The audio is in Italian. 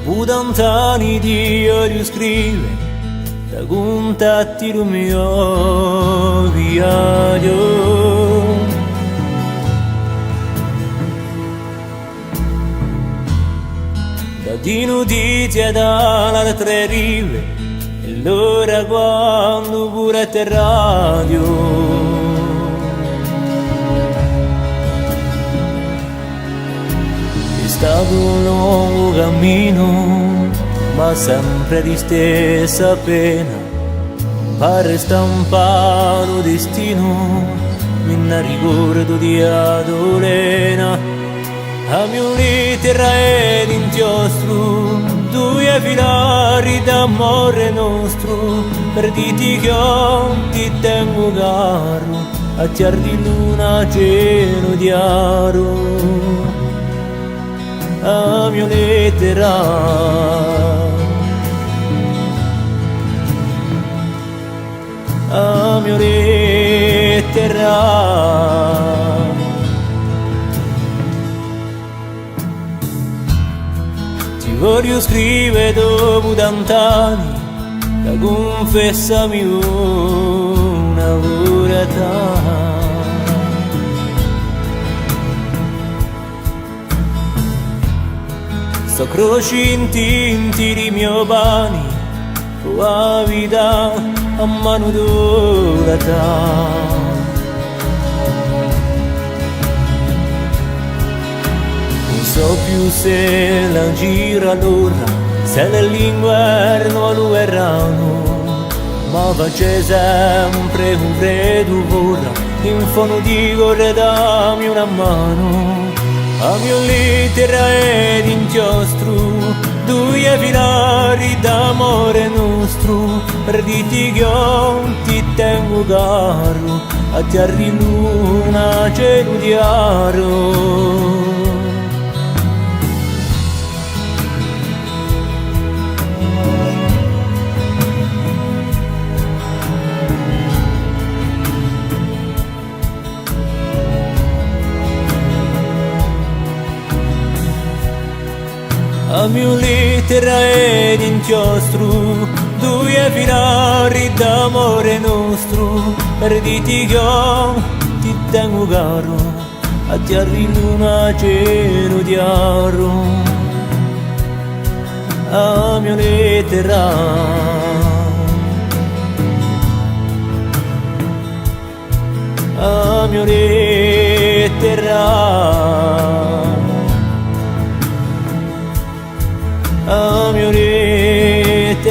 Budantani Dio scrive da contatti il mio viaggio. Da di notizie dall'altre rive e l'ora quando pure te radio. È stato un lungo cammino, ma sempre di stessa pena, pare stampato destino, mi ne ricordo di Adolena, a mio lettera ed inchiostro, due filari d'amore nostro, per dirti che io ti tengo caro, a chiar di luna cielo chiaro. A mia lettera, a mia lettera, ti voglio scrivere dopo tant'anni, da confessami una verità. Sto croci intinti di mio pani, tua vita a mano durata. Non so più se la gira l'ora, se nell'inverno lo verranno, ma faccio sempre un freddo ora, in fondo dico dammi una mano. A mia lettera ed inchiostro, due filari d'amore nostro, per dirti che io ti tengo caro, a chiar di luna cielo chiaro. A mia lettera ed inchiostro, due filari d'amore nostro, per dirti che io ti tengo caro, a chiar di luna cielo chiaro. A mia lettera, a mia lettera, a mia lettera.